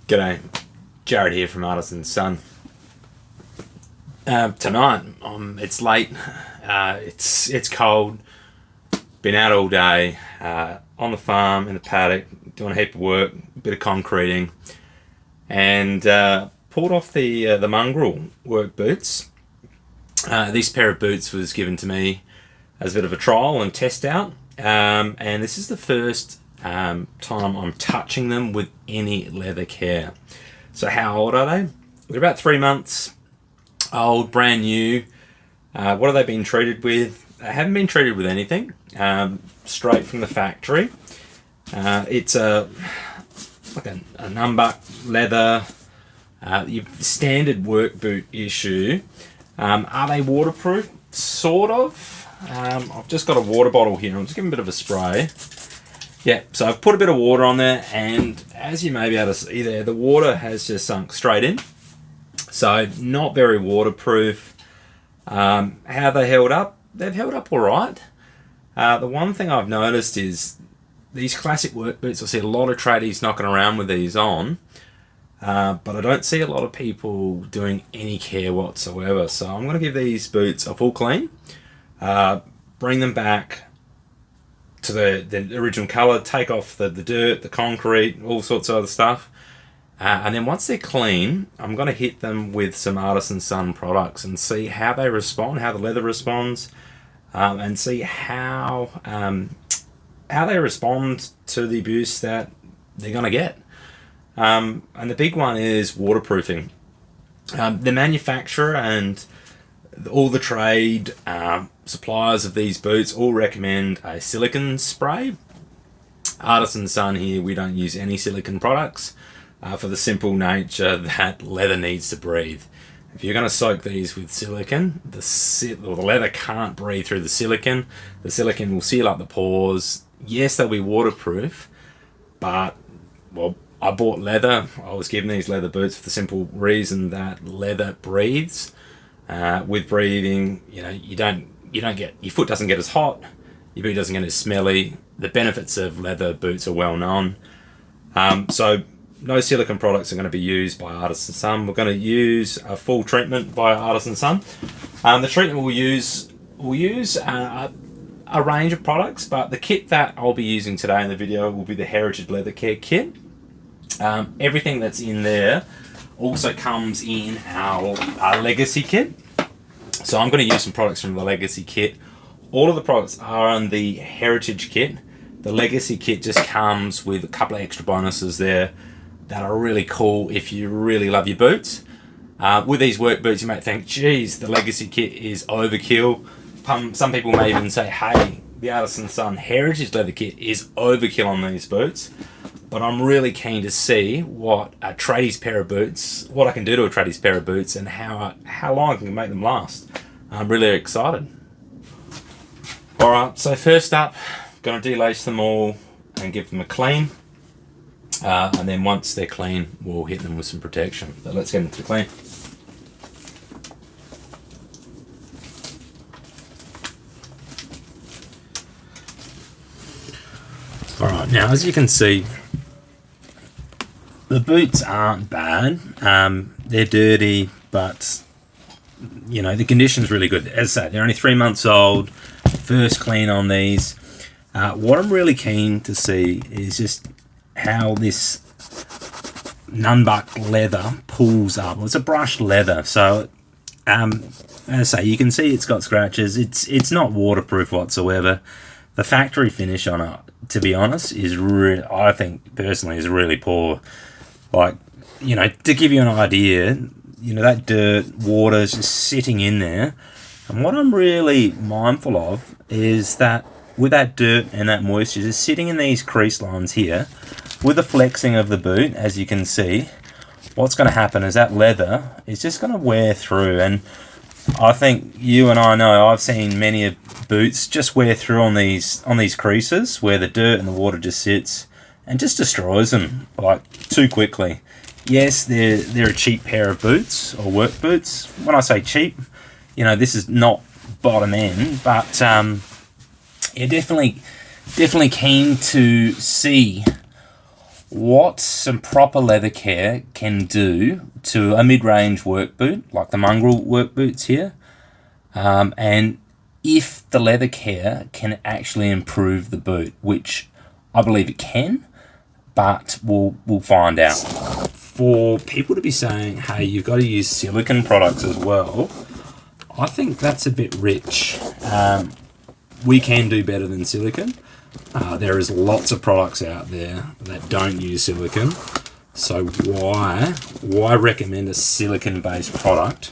G'day, Jared here from Artisan Sun. Tonight, it's late. It's cold. Been out all day on the farm in the paddock, doing a heap of work, a bit of concreting, and pulled off the mongrel work boots. This pair of boots was given to me as a bit of a trial and test out, and this is the first time I'm touching them with any leather care. So how old are they? They're about 3 months old, brand new. What have they been treated with? They haven't been treated with anything. Straight from the factory. It's like a numbuck leather, your standard work boot issue. Are they waterproof? Sort of. I've just got a water bottle here. I'm just giving a bit of a spray. Yeah, so I've put a bit of water on there, and as you may be able to see there, the water has just sunk straight in. So not very waterproof. How have they held up? They've held up all right. The one thing I've noticed is these classic work boots, I see a lot of tradies knocking around with these on, but I don't see a lot of people doing any care whatsoever. So I'm going to give these boots a full clean, bring them back to the original colour, take off the dirt, the concrete, all sorts of other stuff. And then once they're clean, I'm going to hit them with some Artisan Sun products and see how they respond, how the leather responds, and see how they respond to the abuse that they're going to get. And the big one is waterproofing. The manufacturer and all the trade suppliers of these boots all recommend a silicone spray. Artisan Sun here, we don't use any silicone products for the simple nature that leather needs to breathe. If you're going to soak these with silicone, the leather can't breathe through the silicone. The silicone will seal up the pores. Yes, they'll be waterproof, but, well, I bought leather. I was given these leather boots for the simple reason that leather breathes. With breathing, you don't get, your foot doesn't get as hot, your boot doesn't get as smelly. The benefits of leather boots are well known. So no silicone products are going to be used by Artisan Sun. We're going to use a full treatment via Artisan Sun. The treatment we'll use a range of products, but the kit that I'll be using today in the video will be the Heritage Leather Care Kit. Everything that's in there also comes in our Legacy Kit. So I'm going to use some products from the Legacy Kit. All of the products are on the Heritage Kit. The Legacy Kit just comes with a couple of extra bonuses there that are really cool if you really love your boots. With these work boots, you might think, geez, the Legacy Kit is overkill. Some people may even say, hey, the Artisan Sun Heritage Leather Kit is overkill on these boots. But I'm really keen to see what a tradies pair of boots, what I can do to a tradies pair of boots, and how long I can make them last. I'm really excited. Alright, so first up, going to delace them all and give them a clean. And then once they're clean, we'll hit them with some protection. But let's get into the clean. Alright, now as you can see, the boots aren't bad. They're dirty, but the condition's really good. As I say, they're only 3 months old. First clean on these. What I'm really keen to see is just how this numbuck leather pulls up. Well, it's a brushed leather, so as I say, you can see it's got scratches. It's not waterproof whatsoever. The factory finish on it, to be honest, is I think personally is really poor. Like, to give you an idea, that dirt, water is just sitting in there. And what I'm really mindful of is that with that dirt and that moisture just sitting in these crease lines here, with the flexing of the boot, as you can see, what's going to happen is that leather is just going to wear through. And I think you and I know, I've seen many boots just wear through on these creases where the dirt and the water just sits and just destroys them like too quickly. Yes, they're a cheap pair of boots or work boots. When I say cheap, this is not bottom end, but definitely keen to see what some proper leather care can do to a mid-range work boot, like the Mongrel work boots here, and if the leather care can actually improve the boot, which I believe it can, but we'll find out. For people to be saying, hey, you've got to use silicone products as well, I think that's a bit rich. We can do better than silicone. There is lots of products out there that don't use silicone. So why recommend a silicone-based product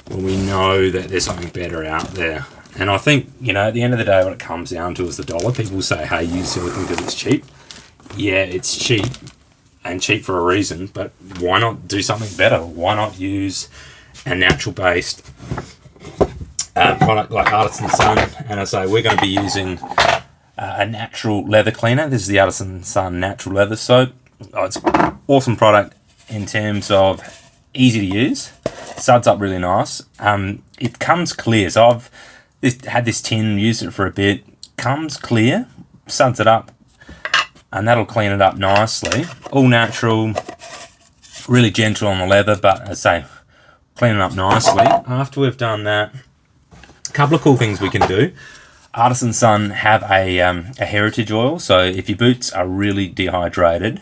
when we know that there's something better out there? And I think, at the end of the day, what it comes down to is the dollar. People say, hey, use silicone because it's cheap. Yeah, it's cheap, and cheap for a reason, but why not do something better? Why not use a natural-based product like Artisan Sun? And I say we're going to be using a natural leather cleaner. This is the Artisan Sun Natural Leather Soap. It's an awesome product in terms of easy to use. Suds up really nice. It comes clear. So I've had this tin, used it for a bit. Comes clear, suds it up, and that'll clean it up nicely. All natural, really gentle on the leather, but as I say, clean it up nicely. After we've done that, a couple of cool things we can do. Artisan Sun have a heritage oil, so if your boots are really dehydrated,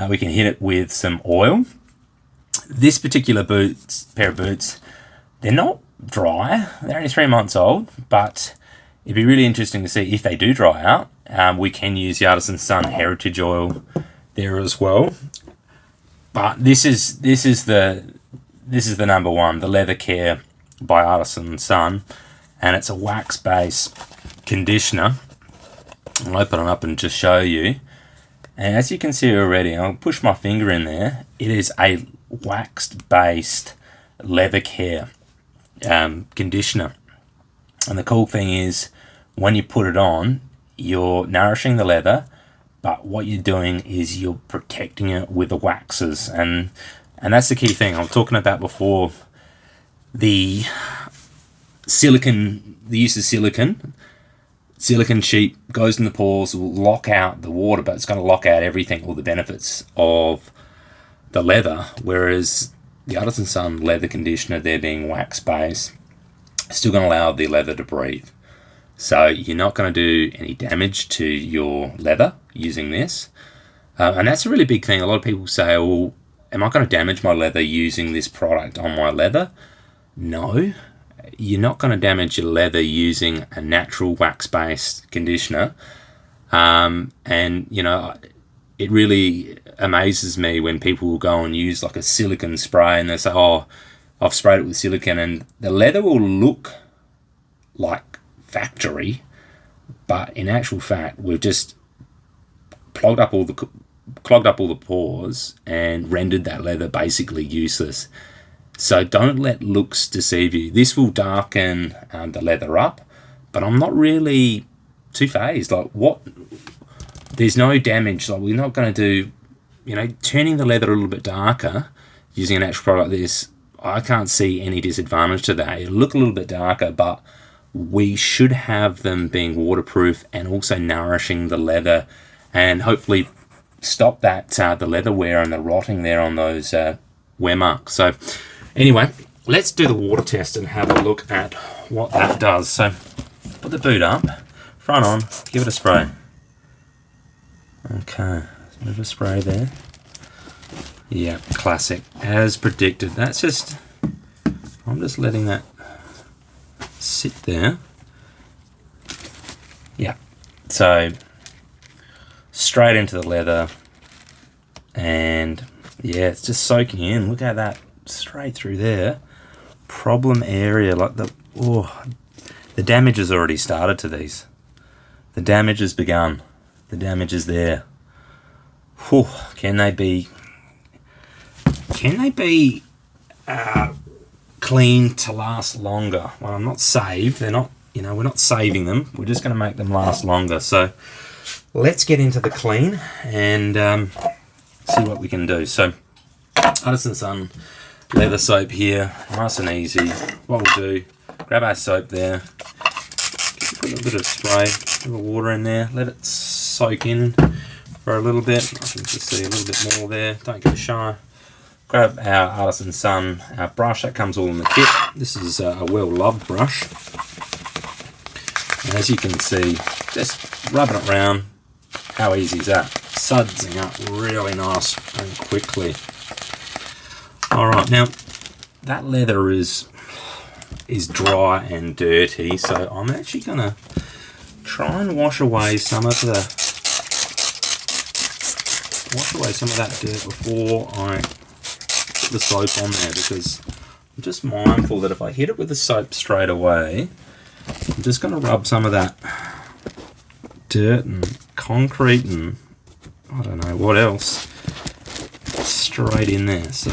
we can hit it with some oil. This particular pair of boots, they're not dry. They're only 3 months old, but it'd be really interesting to see if they do dry out. We can use the Artisan Sun heritage oil there as well. But this is the number one, the Leather Care by Artisan Sun, and it's a wax-based conditioner. I'll open it up and just show you. And as you can see already, I'll push my finger in there. It is a waxed-based Leather Care conditioner. And the cool thing is, when you put it on, you're nourishing the leather, but what you're doing is you're protecting it with the waxes, and that's the key thing I'm talking about before. The silicone, the use of silicone sheet goes in the pores, will lock out the water, but it's going to lock out everything, all the benefits of the leather, whereas the Artisan Sun leather conditioner, there being wax based, still going to allow the leather to breathe. So you're not going to do any damage to your leather using this. And that's a really big thing. A lot of people say, well, am I going to damage my leather using this product on my leather? No, you're not going to damage your leather using a natural wax-based conditioner. And, it really amazes me when people will go and use like a silicone spray and they say, oh, I've sprayed it with silicone, and the leather will look like factory, but in actual fact we've just clogged up all the pores and rendered that leather basically useless. So don't let looks deceive you. This will darken the leather up, but I'm not really too phased. Like, what? There's no damage. Like, we're not going to do, turning the leather a little bit darker using a natural product like this. I can't see any disadvantage to that. It'll look a little bit darker, but we should have them being waterproof and also nourishing the leather, and hopefully stop that the leather wear and the rotting there on those wear marks. So anyway, let's do the water test and have a look at what that does. So put the boot up, front on, give it a spray. Okay, a bit of a spray there. Yeah, classic, as predicted. I'm just letting that sit there. Yeah, so straight into the leather, and yeah, it's just soaking in. Look at that, straight through there. Problem area, like the damage has already started to these. The damage has begun. The damage is there. Whew, can they be clean to last longer? Well, I'm not saved. They're not, we're not saving them. We're just going to make them last longer. So let's get into the clean and see what we can do. So Artisan Sun leather soap here, nice and easy. What we'll do, grab our soap there, put a little bit of spray, a little water in there, let it soak in for a little bit. I can just see a little bit more there. Don't go shy. Grab our Artisan Sun, our brush. That comes all in the kit. This is a well-loved brush. And as you can see, just rubbing it around. How easy is that? Sudsing up really nice and quickly. Alright, now that leather is dry and dirty, so I'm actually going to try and wash away some of that dirt before I put the soap on there, because I'm just mindful that if I hit it with the soap straight away, I'm just going to rub some of that dirt and concrete and I don't know what else straight in there. So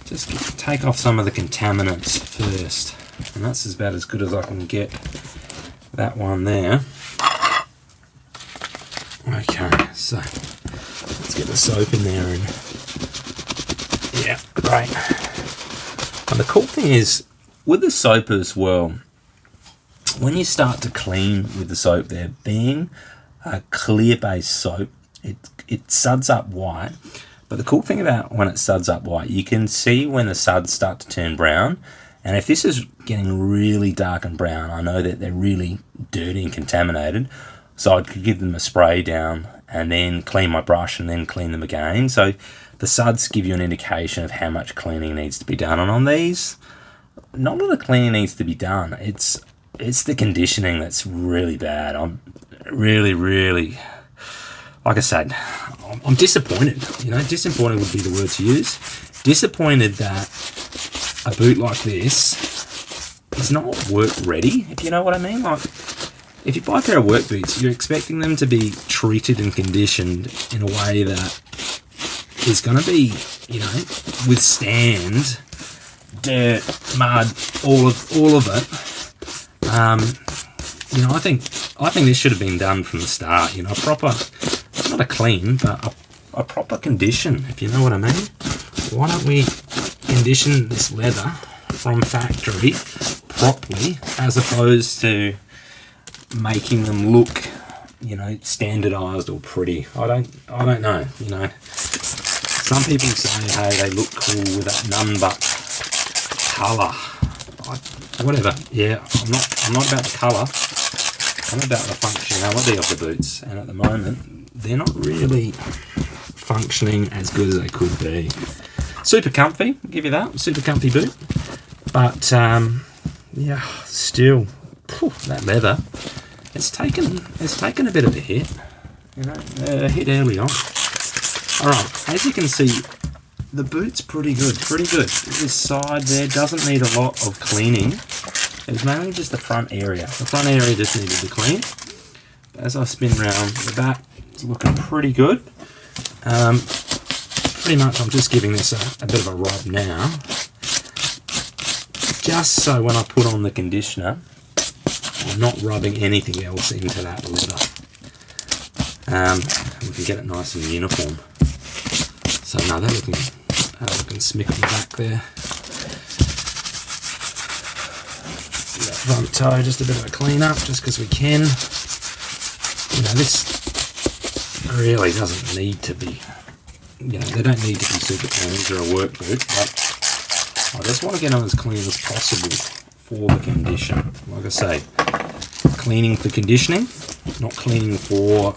just take off some of the contaminants first, and that's about as good as I can get that one there. Okay, so let's get the soap in there, and yeah, great. And the cool thing is with the soap as well, when you start to clean with the soap there, being a clear base soap, it suds up white. But the cool thing about when it suds up white, you can see when the suds start to turn brown. And if this is getting really dark and brown, I know that they're really dirty and contaminated. So I could give them a spray down and then clean my brush and then clean them again. So the suds give you an indication of how much cleaning needs to be done. And on these, not a lot of cleaning needs to be done. It's the conditioning that's really bad. I'm really, like I said, I'm disappointed. You know, disappointed would be the word to use. Disappointed that a boot like this is not work ready, if you know what I mean. Like, if you buy a pair of work boots, you're expecting them to be treated and conditioned in a way that is going to be, you know, withstand dirt, mud, all of it. You know, I think this should have been done from the start. You know, a proper, not a clean, but a proper condition, if you know what I mean. Why don't we condition this leather from factory properly, as opposed to making them look, you know, standardized or pretty. I don't know. You know, some people say, hey, they look cool with that none but color. Whatever. Yeah, I'm not about the color. I'm about the functionality of the boots, and at the moment they're not really functioning as good as they could be. Super comfy, I'll give you that. Super comfy boot, but yeah, still, that leather, it's taken a bit of a hit. You know, a hit early on. All right, as you can see, the boot's pretty good. This side there doesn't need a lot of cleaning. It's mainly just the front area. The front area just needed to clean. As I spin around, the back is looking pretty good. Pretty much I'm just giving this a bit of a rub now, just so when I put on the conditioner, I'm not rubbing anything else into that leather. We can get it nice and uniform. So now they're looking smick on the back there. Front toe, just a bit of a clean up, just because we can. You know, this really doesn't need to be, you know, they don't need to be super clean. These are a work boot, but I just want to get them as clean as possible for the condition. Like I say, cleaning for conditioning, not cleaning for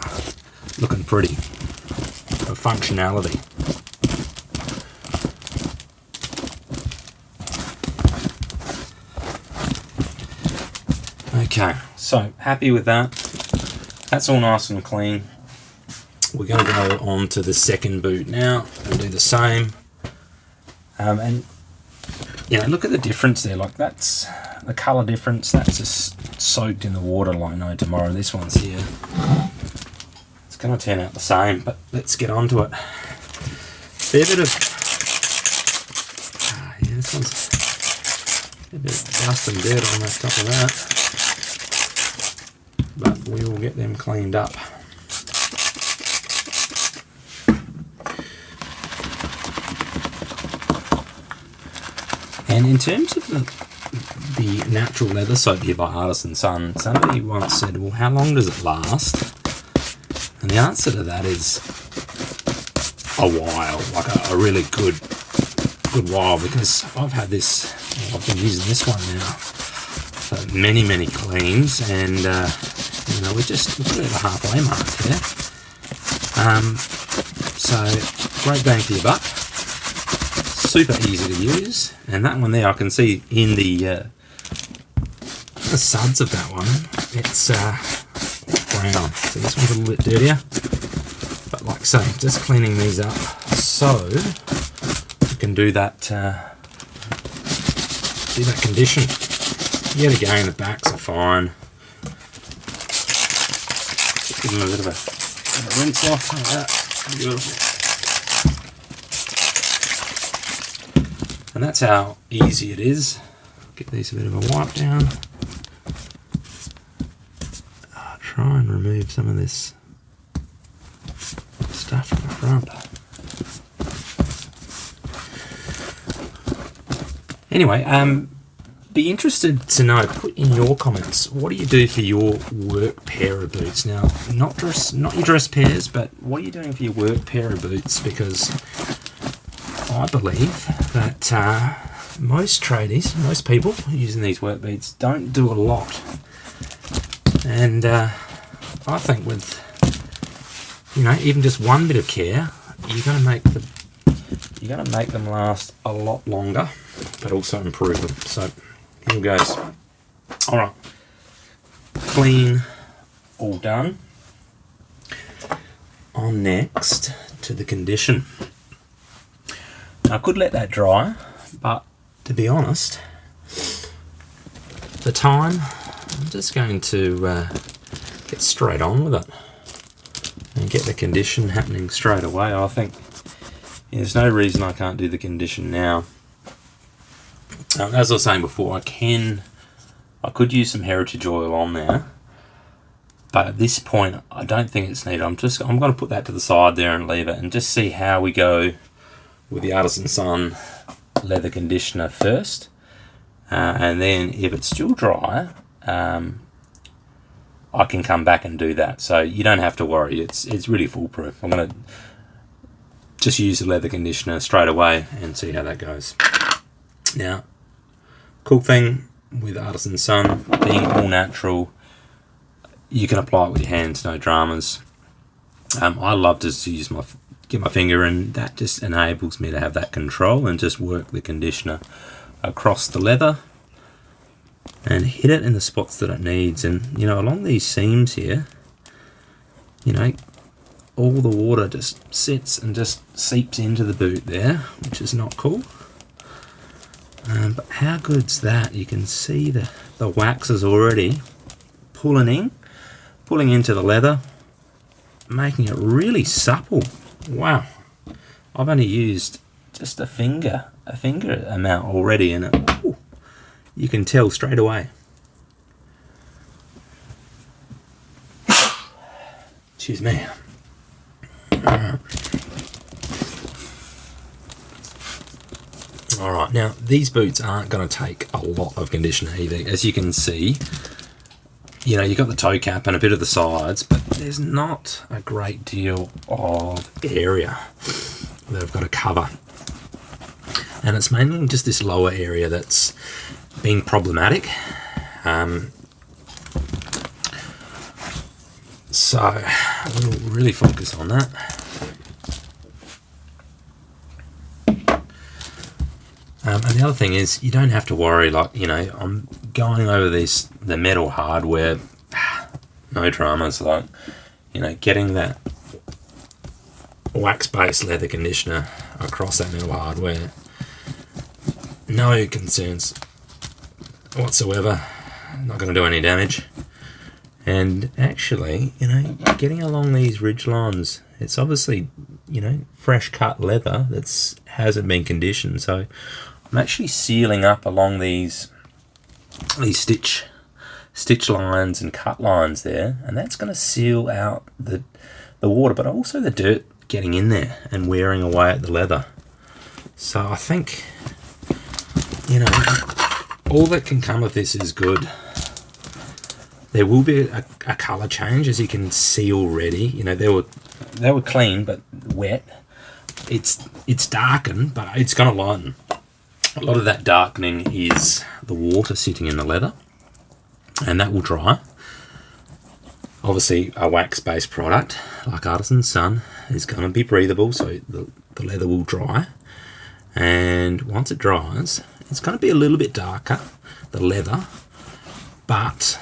looking pretty, for functionality. Okay, so happy with that. That's all nice and clean. We're going to go on to the second boot now and do the same. And you know, look at the difference there. Like, that's the colour difference. That's just soaked in the water like no tomorrow. This one's here. It's going to turn out the same, but let's get on to it. Fair bit of yeah, this one's a bit of dust and dirt on the top of that. But we will get them cleaned up. And in terms of the natural leather soap here by Artisan Sun, somebody once said, well, how long does it last? And the answer to that is a while, like a really good while, because I've had this, I've been using this one now for many cleans, and you know, we're at the halfway mark here. So great bang for your buck, super easy to use, and that one there I can see in the suds of that one, it's brown. So this one's a little bit dirtier, but like I say, just cleaning these up so you can do that condition. Yet again, the backs are fine. Give them a bit of a rinse off like that. Beautiful. And that's how easy it is. Give these a bit of a wipe down. Try and remove some of this stuff from the front. Be interested to know, put in your comments, what do you do for your work pair of boots? Now, not your dress pairs, but what are you doing for your work pair of boots? Because I believe that most tradies, most people using these work boots don't do a lot. And I think with, you know, even just one bit of care, you're going to make them last a lot longer, but also improve them. So here goes. All right, clean, all done. On next to the condition. Now, I could let that dry, but to be honest, the time, I'm just going to get straight on with it and get the condition happening straight away. I think there's no reason I can't do the condition now. As I was saying before, I could use some heritage oil on there, but at this point I don't think it's needed. I'm going to put that to the side there and leave it and just see how we go with the Artisan Sun leather conditioner first, and then if it's still dry, I can come back and do that. So you don't have to worry, it's really foolproof. I'm going to just use the leather conditioner straight away and see how that goes. Now, cool thing with Artisan Sun being all natural, you can apply it with your hands, no dramas. I love to use get my finger, and that just enables me to have that control and just work the conditioner across the leather and hit it in the spots that it needs. And you know, along these seams here, you know, all the water just sits and just seeps into the boot there, which is not cool. But how good's that? You can see the wax is already pulling into the leather, making it really supple. Wow, I've only used just a finger amount already, and you can tell straight away. Excuse me. Alright, now these boots aren't going to take a lot of conditioner either. As you can see, you know, you've got the toe cap and a bit of the sides, but there's not a great deal of area that I've got to cover. And it's mainly just this lower area that's being problematic. So we'll really focus on that. And the other thing is, you don't have to worry, like, you know, I'm going over the metal hardware, no dramas, like, you know, getting that wax-based leather conditioner across that metal hardware, no concerns whatsoever, not going to do any damage. And actually, you know, getting along these ridge lines, it's obviously, you know, fresh cut leather that hasn't been conditioned, so I'm actually sealing up along these stitch lines and cut lines there, and that's going to seal out the water, but also the dirt getting in there and wearing away at the leather. So I think, you know, all that can come of this is good. There will be a colour change, as you can see already. You know, they were clean but wet. It's darkened, but it's going to lighten. A lot of that darkening is the water sitting in the leather, and that will dry. Obviously, a wax-based product like Artisan Sun is going to be breathable, so the leather will dry. And once it dries, it's going to be a little bit darker, the leather, but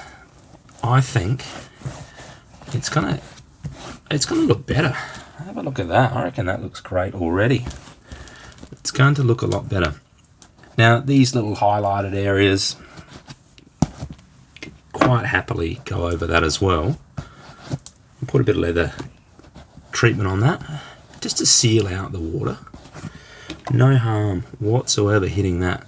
I think it's gonna look better. Have a look at that. I reckon that looks great already. It's going to look a lot better. Now, these little highlighted areas, quite happily go over that as well. Put a bit of leather treatment on that, just to seal out the water. No harm whatsoever hitting that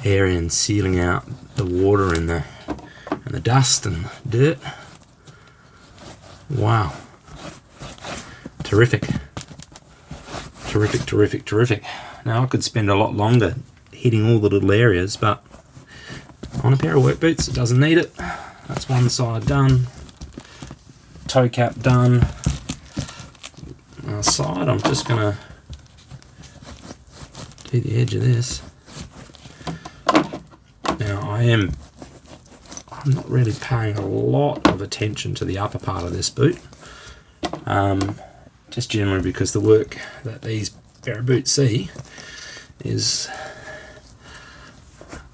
area and sealing out the water and the dust and dirt. Wow. Terrific. Terrific, terrific, terrific. Now I could spend a lot longer hitting all the little areas, but on a pair of work boots it doesn't need it. That's one side done. Toe cap done. On the side I'm just gonna do the edge of this. Now I'm not really paying a lot of attention to the upper part of this boot, just generally because the work that these pair of boots see is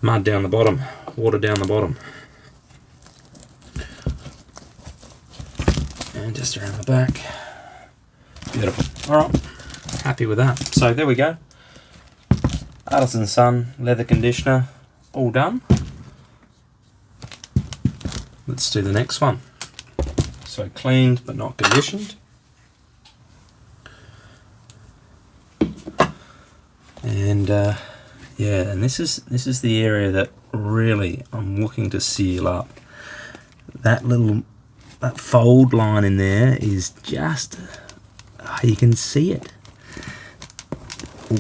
mud down the bottom, water down the bottom, and just around the back. Beautiful. Alright, happy with that. So there we go. Artisan Sun leather conditioner, all done. Let's do the next one. So cleaned but not conditioned. And yeah, and this is the area that really I'm looking to seal up. That fold line in there is just, you can see it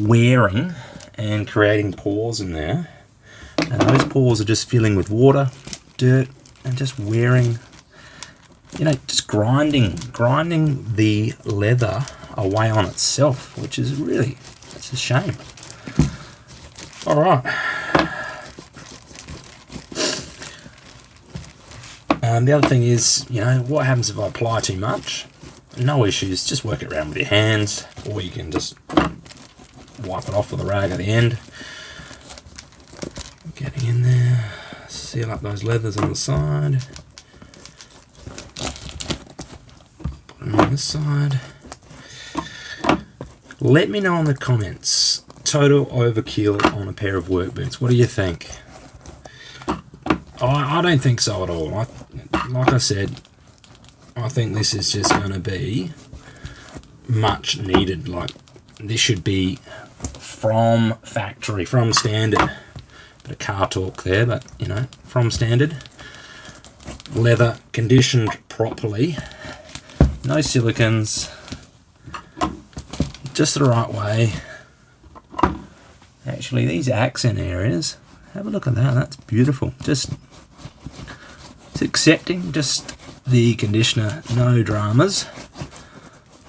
wearing and creating pores in there, and those pores are just filling with water, dirt, and just wearing, you know, just grinding the leather away on itself, which is really, it's a shame. All right. The other thing is, you know, what happens if I apply too much? No issues, just work it around with your hands, or you can just wipe it off with a rag at the end. Getting in there, seal up those leathers on the side. Put them on this side. Let me know in the comments, total overkill on a pair of work boots. What do you think? I don't think so at all. Like I said, I think this is just going to be much needed. Like, this should be from factory, from standard. Bit of car talk there, but you know, from standard. Leather conditioned properly. No silicons. Just the right way. Actually, these accent areas, have a look at that. That's beautiful. Just it's accepting just the conditioner, no dramas,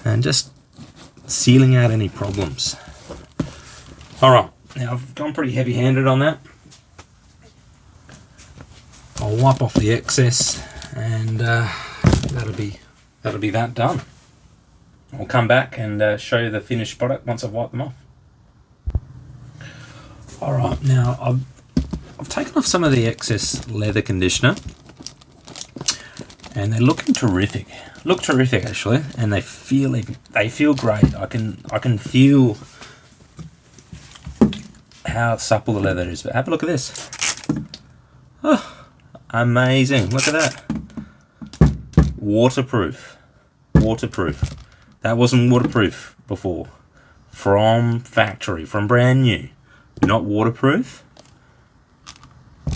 and just sealing out any problems. Alright, now I've gone pretty heavy handed on that. I'll wipe off the excess, and that'll be that done. I'll come back and show you the finished product once I've wiped them off. Alright, now I've taken off some of the excess leather conditioner, and they're looking terrific. Look terrific actually, and they feel great. I can feel how supple the leather is. But have a look at this. Oh, amazing! Look at that. Waterproof. Waterproof. That wasn't waterproof before. From factory, from brand new. Not waterproof.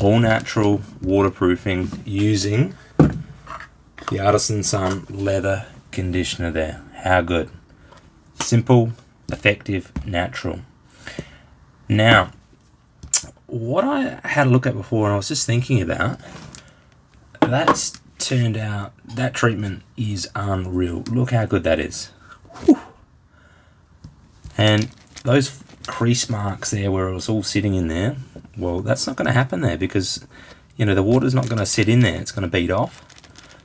All natural waterproofing using the Artisan Sun leather conditioner there. How good. Simple, effective, natural. Now, what I had a look at before, and I was just thinking about, that's turned out, that treatment is unreal. Look how good that is. Whew. And those crease marks there where it was all sitting in there, well, that's not going to happen there because, you know, the water's not going to sit in there. It's going to beat off.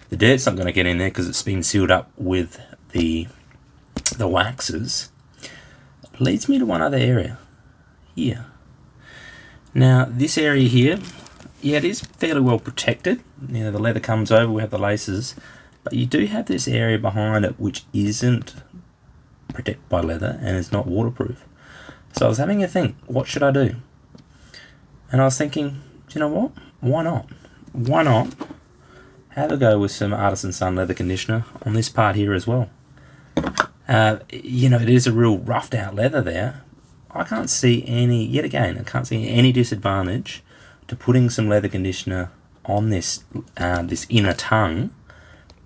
The dirt's not going to get in there because it's been sealed up with the waxes. Leads me to one other area here. Now, this area here, yeah, it is fairly well protected. You know, the leather comes over, we have the laces, but you do have this area behind it which isn't protected by leather and is not waterproof. So I was having a think, what should I do? And I was thinking, do you know what? Why not? Why not have a go with some Artisan Sun leather conditioner on this part here as well? You know, it is a real roughed out leather there. I can't see any, yet again, I can't see any disadvantage to putting some leather conditioner on this this inner tongue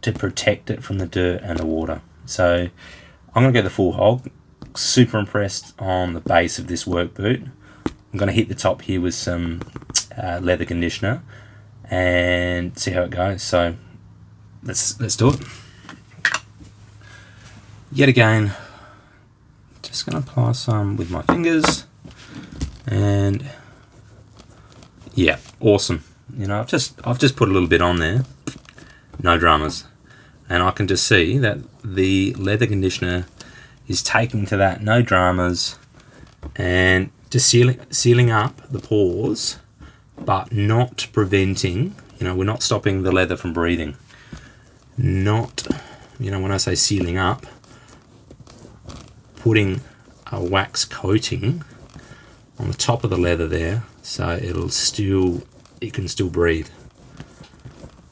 to protect it from the dirt and the water. So I'm going to go the full hog. Super impressed on the base of this work boot. I'm going to hit the top here with some leather conditioner and see how it goes. So let's do it. Yet again, just going to apply some with my fingers, and yeah, awesome. You know, I've just put a little bit on there, no dramas, and I can just see that the leather conditioner is taking to that, no dramas, and just sealing up the pores, but not preventing. You know, we're not stopping the leather from breathing. Not, you know, when I say sealing up, putting a wax coating on the top of the leather there, so it can still breathe.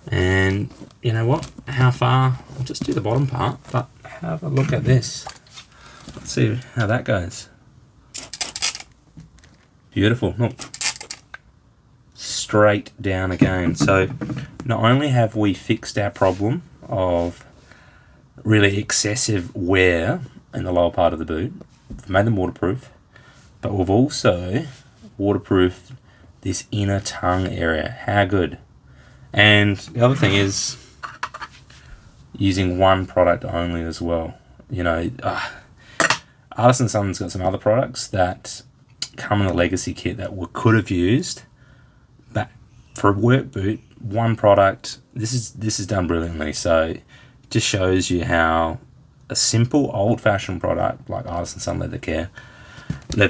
And you know what? How far? I'll just do the bottom part, but have a look at this. Let's see how that goes. Beautiful. Look, straight down again. So not only have we fixed our problem of really excessive wear in the lower part of the boot, we've made them waterproof, but we've also waterproofed this inner tongue area. How good. And the other thing is using one product only as well. You know, Artisan Sun's got some other products that come in the legacy kit that we could have used, but for a work boot, one product, this is done brilliantly. So it just shows you how a simple old-fashioned product like Artisan Sun leather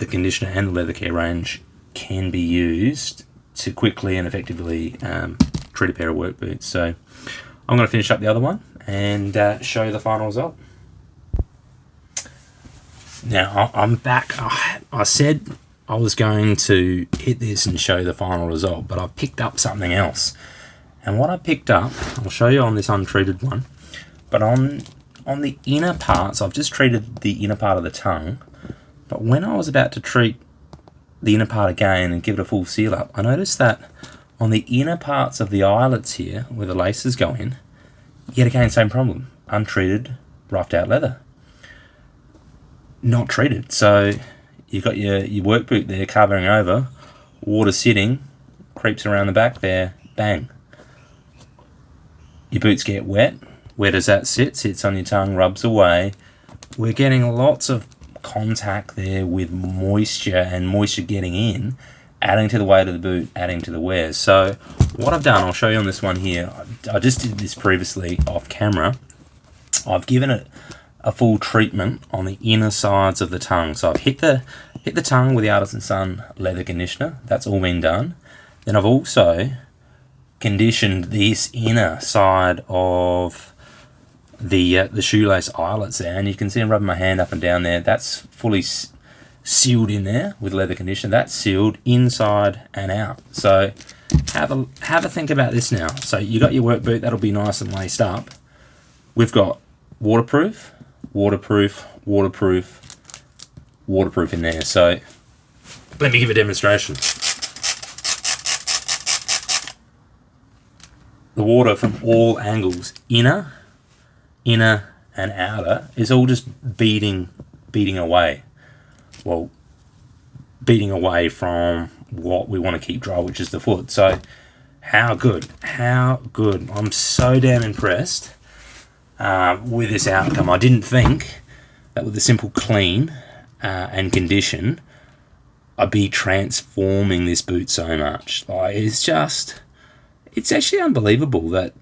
conditioner and the leather care range can be used to quickly and effectively treat a pair of work boots. So I'm going to finish up the other one and show you the final result. Now I'm back. I said I was going to hit this and show the final result, but I've picked up something else. And what I picked up, I'll show you on this untreated one, but on the inner parts, I've just treated the inner part of the tongue, but when I was about to treat the inner part again and give it a full seal up, I noticed that on the inner parts of the eyelets here, where the laces go in, yet again, same problem. Untreated, roughed out leather. Not treated. So you've got your work boot there covering over, water sitting, creeps around the back there, bang. Your boots get wet. Where does that sit? Sits on your tongue, rubs away. We're getting lots of contact there with moisture and moisture getting in, adding to the weight of the boot, adding to the wear. So what I've done, I'll show you on this one here. I just did this previously off camera. I've given it a full treatment on the inner sides of the tongue. So I've hit the tongue with the Artisan Sun leather conditioner. That's all been done. Then I've also conditioned this inner side of the shoelace eyelets there, and you can see I'm rubbing my hand up and down there. That's fully sealed in there with leather conditioner. That's sealed inside and out. So have a think about this now. So you got your work boot, that'll be nice and laced up. We've got waterproof, waterproof, waterproof, waterproof in there. So let me give a demonstration. The water from all angles, inner, and outer, is all just beating away. Well, beating away from what we want to keep dry, which is the foot. So How good. How good. I'm so damn impressed with this outcome. I didn't think that with a simple clean and condition, I'd be transforming this boot so much. Like, it's actually unbelievable that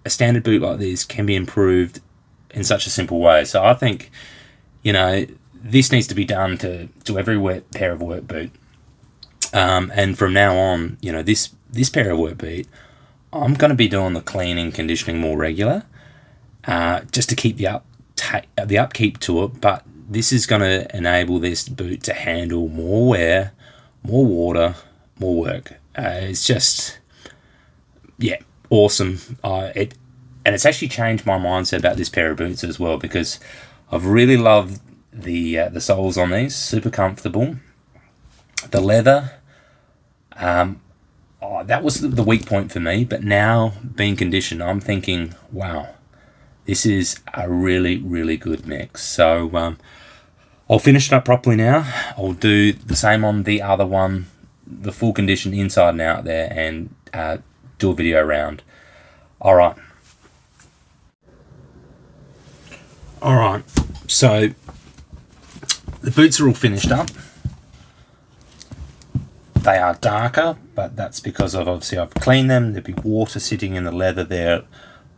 a standard boot like this can be improved in such a simple way. So I think, this needs to be done to every pair of work boot. And from now on, this pair of work boot, I'm going to be doing the cleaning, conditioning more regular, just to keep the upkeep to it. But this is going to enable this boot to handle more wear, more water, more work. It's just, awesome. And it's actually changed my mindset about this pair of boots as well, because I've really loved the soles on these. Super comfortable. The leather, that was the weak point for me. But now, being conditioned, I'm thinking, wow, this is a really, really good mix. So I'll finish it up properly now. I'll do the same on the other one, the full condition inside and out there, and do a video around. All right, so the boots are all finished up. They are darker, but that's because I've cleaned them. There'll be water sitting in the leather there.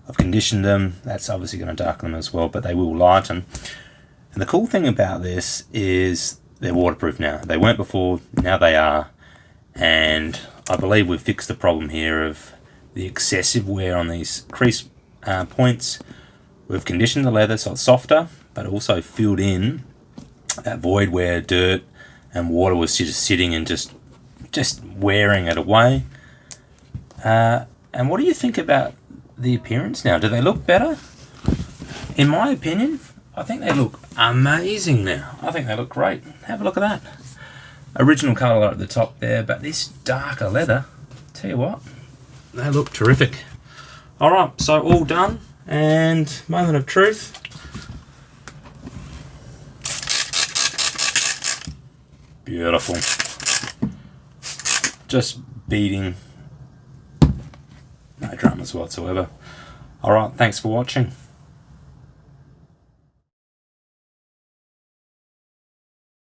I've conditioned them. That's obviously going to darken them as well, but they will lighten. And the cool thing about this is they're waterproof now. They weren't before, now they are. And I believe we've fixed the problem here of the excessive wear on these crease points. We've conditioned the leather so it's softer, but also filled in that void where dirt and water was just sitting and just wearing it away. And what do you think about the appearance now? Do they look better? In my opinion, I think they look amazing now. I think they look great. Have a look at that. Original colour at the top there, but this darker leather, tell you what, they look terrific. Alright, so all done, and moment of truth. Beautiful. Just beating. No dramas whatsoever. Alright, thanks for watching.